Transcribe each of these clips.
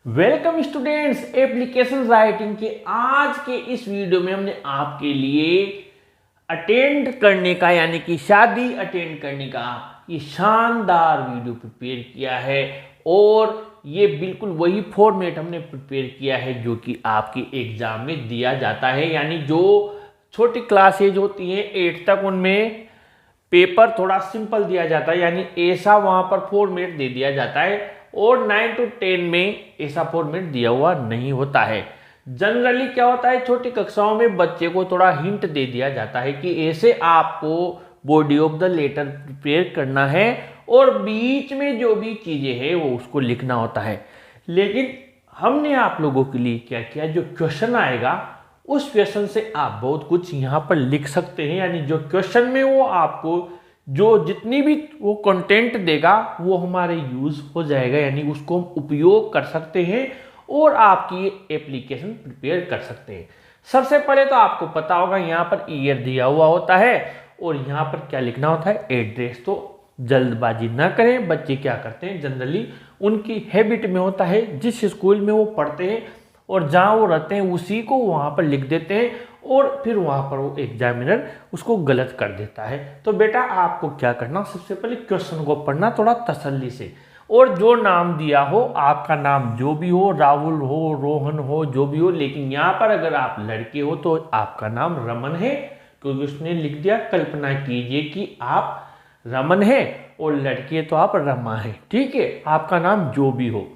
Welcome students, application writing के आज के इस वीडियो में हमने आपके लिए अटेंड करने का यानी कि शादी अटेंड करने का ये शानदार वीडियो प्रिपेयर किया है। और ये बिल्कुल वही फॉर्मेट हमने प्रिपेयर किया है जो कि आपके एग्जाम में दिया जाता है। यानी जो छोटी क्लासेज होती हैं 8 तक, उनमें पेपर थोड़ा सिंपल दिया जाता है, यानी ऐसा वहां पर फॉर्मेट दे दिया जाता है। और 9 to 10 में ऐसा फॉर्मेट दिया हुआ नहीं होता है। जनरली क्या होता है, छोटी कक्षाओं में बच्चे को थोड़ा हिंट दे दिया जाता है कि ऐसे आपको body of the letter prepare करना है और बीच में जो भी चीजें हैं वो उसको लिखना होता है। लेकिन हमने आप लोगों के लिए क्या किया, जो क्वेश्चन आएगा उस क्वेश्चन से आप बहुत कुछ यहाँ पर लिख सकते हैं। यानी जो क्वेश्चन में वो आपको जो जितनी भी वो कंटेंट देगा वो हमारे यूज हो जाएगा, यानी उसको हम उपयोग कर सकते हैं और आपकी एप्लीकेशन प्रिपेयर कर सकते हैं। सबसे पहले तो आपको पता होगा यहाँ पर ईयर दिया हुआ होता है और यहाँ पर क्या लिखना होता है, एड्रेस। तो जल्दबाजी ना करें, बच्चे क्या करते हैं जनरली उनकी हैबिट में होता है जिस स्कूल में वो पढ़ते हैं और जहाँ वो रहते हैं उसी को वहाँ पर लिख देते हैं और फिर वहाँ पर वो एग्जामिनर उसको गलत कर देता है। तो बेटा आपको क्या करना, सबसे पहले क्वेश्चन को पढ़ना थोड़ा तसल्ली से, और जो नाम दिया हो, आपका नाम जो भी हो, राहुल हो, रोहन हो, जो भी हो, लेकिन यहाँ पर अगर आप लड़के हो तो आपका नाम रमन है क्योंकि उसने लिख दिया। कल्पना कीजिए कि आप रमन है और लड़के तो आप रमा है, ठीक है, आपका नाम जो भी हो।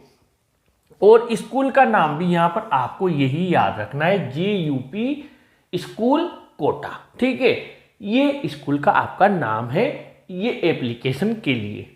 और स्कूल का नाम भी यहाँ पर आपको यही याद रखना है, JUP स्कूल कोटा, ठीक है, ये स्कूल का आपका नाम है ये एप्लीकेशन के लिए।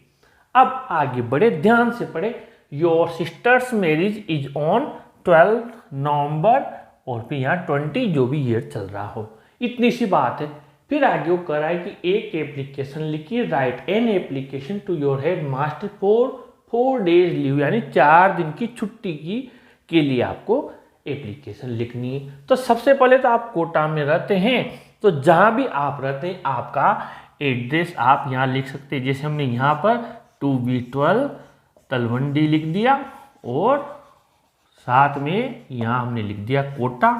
अब आगे बढ़े, ध्यान से पढ़े। Your sisters marriage is on 12 नवंबर और फिर यहाँ 20 जो भी ईयर चल रहा हो, इतनी सी बात है। फिर आगे वो कर रहा है कि एक एप्लीकेशन लिखिए, write an application to your head master for 4 days leave, यानी 4 दिन की छुट्टी के लिए आपको एप्लीकेशन लिखनी है। तो सबसे पहले तो आप कोटा में रहते हैं, तो जहां भी आप रहते हैं आपका एड्रेस आप यहाँ लिख सकते हैं। जैसे हमने यहाँ पर 2B12 तलवंडी लिख दिया और साथ में यहाँ हमने लिख दिया कोटा।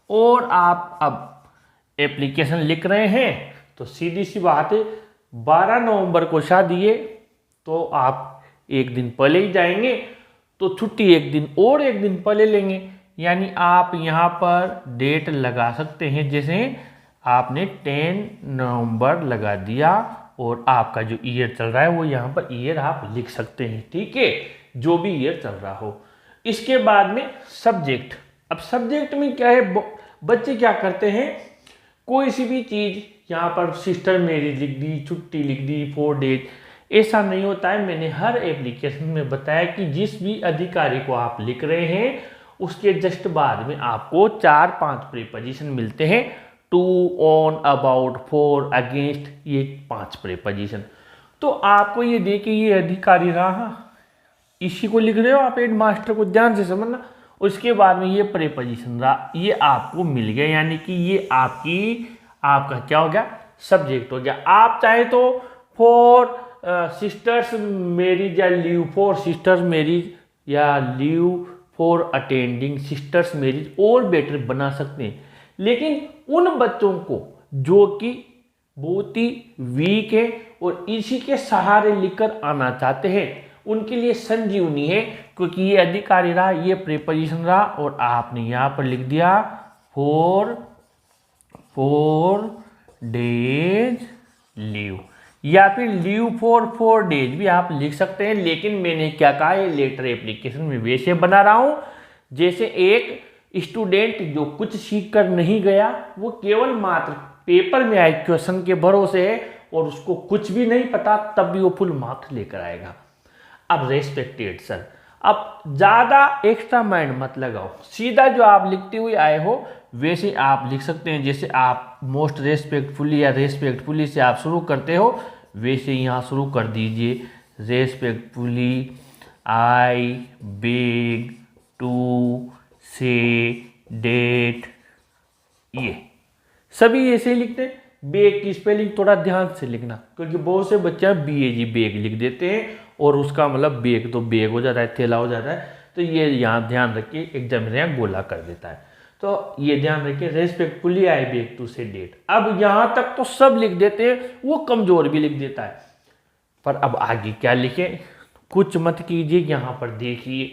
और आप अब एप्लीकेशन लिख रहे हैं तो सीधी सी बात है, 12 नवंबर को शादी है तो आप एक दिन पहले ही जाएंगे तो छुट्टी एक दिन और एक दिन पहले लेंगे। यानी आप यहाँ पर डेट लगा सकते हैं, जैसे आपने 10 नवंबर लगा दिया और आपका जो ईयर चल रहा है वो यहाँ पर ईयर आप लिख सकते हैं, ठीक है, जो भी ईयर चल रहा हो। इसके बाद में सब्जेक्ट। अब सब्जेक्ट में क्या है, बच्चे क्या करते हैं, कोई सी भी चीज़ यहाँ पर सिस्टर मैरिज लिख दी, छुट्टी लिख दी, 4 डेज, ऐसा नहीं होता है। मैंने हर एप्लीकेशन में बताया कि जिस भी अधिकारी को आप लिख रहे हैं उसके जस्ट बाद में आपको 4-5 प्रीपोजिशन मिलते हैं, to, on, about, for, against, ये 5 प्रीपोजिशन। तो आपको ये देखिए ये अधिकारी रहा, इसी को लिख रहे हो आप, हेड मास्टर को ध्यान से समझना। उसके बाद में ये प्रीपोजिशन रहा, ये आपको मिल गया, यानी कि ये आपका क्या हो गया, सब्जेक्ट हो गया। आप चाहे तो फॉर सिस्टर्स मैरिज या लीव फॉर सिस्टर्स मैरिज या leave for attending sisters marriage और बेटर बना सकते हैं। लेकिन उन बच्चों को जो कि बहुत ही वीक है और इसी के सहारे लिखकर आना चाहते हैं उनके लिए संजीवनी है, क्योंकि ये अधिकारी रहा, ये प्रीपोजिशन रहा और आपने यहाँ पर लिख दिया फॉर 4 डेज लीव, या फिर लीव फॉर 4 डेज भी आप लिख सकते हैं। लेकिन मैंने क्या कहा, ये लेटर एप्लीकेशन में वैसे बना रहा हूं जैसे एक स्टूडेंट जो कुछ सीख कर नहीं गया, वो केवल मात्र पेपर में आए क्वेश्चन के भरोसे है और उसको कुछ भी नहीं पता, तब भी वो फुल मार्क्स लेकर आएगा। अब रेस्पेक्टेड सर, अब ज्यादा एक्स्ट्रा माइंड मत लगाओ, सीधा जो आप लिखते हुए आए हो वैसे आप लिख सकते हैं। जैसे आप मोस्ट रेस्पेक्टफुली या रेस्पेक्टफुली से आप शुरू करते हो वैसे यहाँ शुरू कर दीजिए, रेस्पेक्टफुली आई बेग टू से डेट, ये सभी ऐसे ही लिखते हैं। बेग की स्पेलिंग थोड़ा ध्यान से लिखना, क्योंकि बहुत से बच्चे BAG बेग लिख देते हैं और उसका मतलब बेग तो बेग हो जाता है, थैला हो जाता है। तो ये यहाँ ध्यान रखिए, एग्जामिनर यहाँ गोला कर देता है। तो ये ध्यान रखिए, रेस्पेक्टफुली आई बेग टू से डेट। अब यहाँ तक तो सब लिख देते हैं, वो कमजोर भी लिख देता है, पर अब आगे क्या लिखें कुछ मत कीजिए। यहाँ पर देखिए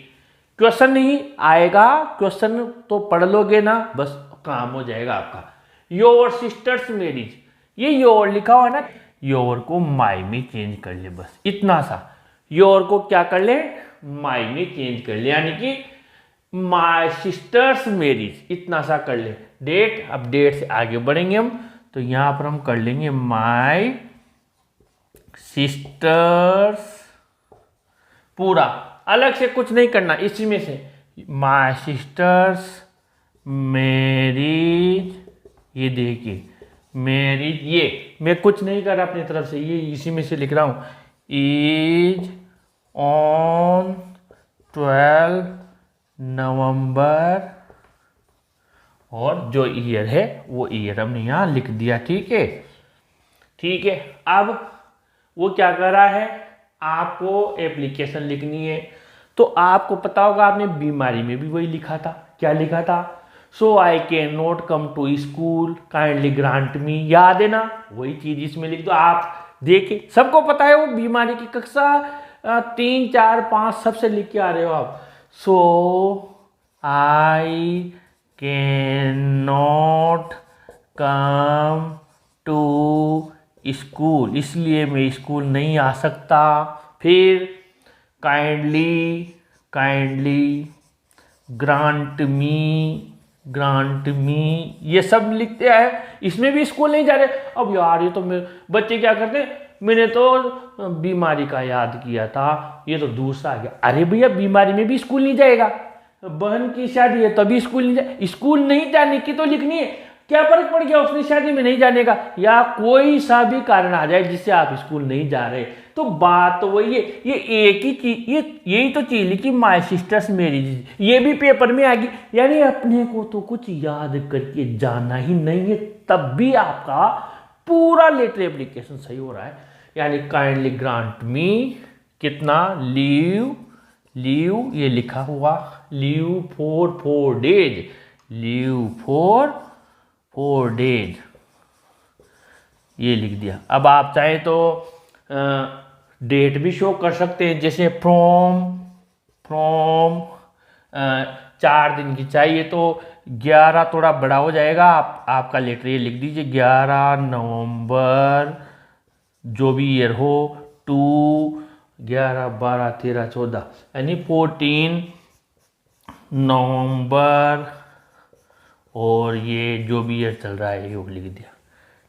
क्वेश्चन नहीं आएगा, क्वेश्चन तो पढ़ लोगे ना, बस काम हो जाएगा आपका। योर सिस्टर्स मैरिज, ये योर लिखा हुआ है ना, योर को माई में चेंज कर ले, बस इतना सा। योर को क्या कर ले, माई में चेंज कर ले, यानी कि माई सिस्टर्स मैरिज, इतना सा कर ले। डेट, अब डेट से आगे बढ़ेंगे हम, तो यहां पर हम कर लेंगे माई सिस्टर्स, पूरा, अलग से कुछ नहीं करना, इसी में से माई सिस्टर्स मैरिज। ये देखिए मैरिज, ये मैं कुछ नहीं कर रहा अपनी तरफ से, ये इसी में से लिख रहा हूं, इज ऑन 12 नवंबर, और जो ईयर है वो ईयर हमने यहाँ लिख दिया। ठीक है, ठीक है। अब वो क्या कर रहा है, आपको एप्लीकेशन लिखनी है, तो आपको पता होगा आपने बीमारी में भी वही लिखा था। क्या लिखा था, so I can not come to school, kindly grant me, याद है ना, वही चीज इसमें लिख दो। आप देखिए सबको पता है, वो बीमारी की कक्षा 3, 4, 5 सबसे लिख के आ रहे हो आप। So I can not come to school, इसलिए मैं स्कूल नहीं आ सकता। फिर काइंडली, काइंडली ग्रांट मी, ये सब लिखते हैं, इसमें भी स्कूल नहीं जा रहे। अब यार ये तो बच्चे क्या करते हैं, मैंने तो बीमारी का याद किया था, ये तो दूसरा आ गया। अरे भैया बीमारी में भी स्कूल नहीं जाएगा, बहन की शादी है तभी स्कूल नहीं जाए, स्कूल नहीं जाने की तो लिखनी है, क्या फर्क पड़ गया उसने शादी में नहीं जाने का, या कोई सा भी कारण आ जाए जिससे आप स्कूल नहीं जा रहे, तो बात तो वही है। ये एक ही चीज, ये यही तो चीज लिखी माई सिस्टर्स मैरिज, ये भी पेपर में आ गई, यानी अपने को तो कुछ याद करके जाना ही नहीं है, तब भी आपका पूरा लेटर एप्लीकेशन सही हो रहा है। यानी काइंडली ग्रांट मी, कितना, लीव, लीव ये लिखा हुआ, leave for 4 days, leave for 4 days, ये लिख दिया। अब आप चाहे तो डेट भी शो कर सकते हैं, जैसे फ्रॉम 4 दिन की चाहिए तो 11 थोड़ा बड़ा हो जाएगा, आपका लेटर ये लिख दीजिए 11 नवंबर, जो भी ईयर हो, 2, 11, 12, 13, 14, यानी 14 नवंबर, और ये जो भी ईयर चल रहा है ये लिख दिया।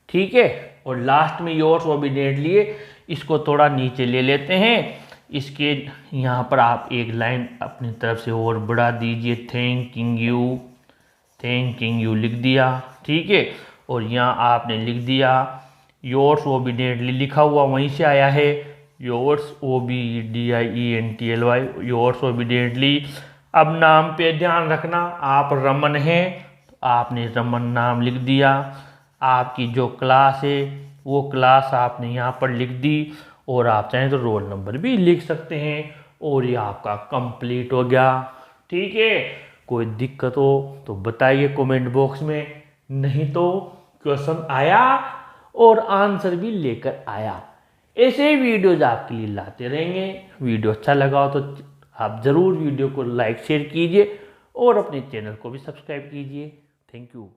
ठीक है, और लास्ट में योर्स ओबीडिएंटली, इसको थोड़ा नीचे ले लेते हैं, इसके यहाँ पर आप एक लाइन अपनी तरफ से और बढ़ा दीजिए, थैंकिंग यू लिख दिया। ठीक है, और यहाँ आपने लिख दिया योर्स ओबीडिएंटली, लिखा हुआ वहीं से आया है, योर्स OBDIENTLY, योर्स ओबीडिएंटली। अब नाम पे ध्यान रखना, आप रमन हैं तो आपने रमन नाम लिख दिया, आपकी जो क्लास है वो क्लास आपने यहाँ पर लिख दी, और आप चाहें तो रोल नंबर भी लिख सकते हैं, और ये आपका कंप्लीट हो गया। ठीक है, कोई दिक्कत हो तो बताइए कमेंट बॉक्स में, नहीं तो क्वेश्चन आया और आंसर भी लेकर आया। ऐसे वीडियोज आपके लिए लाते रहेंगे। वीडियो अच्छा लगा हो तो आप ज़रूर वीडियो को लाइक शेयर कीजिए, और अपने चैनल को भी सब्सक्राइब कीजिए। Thank you.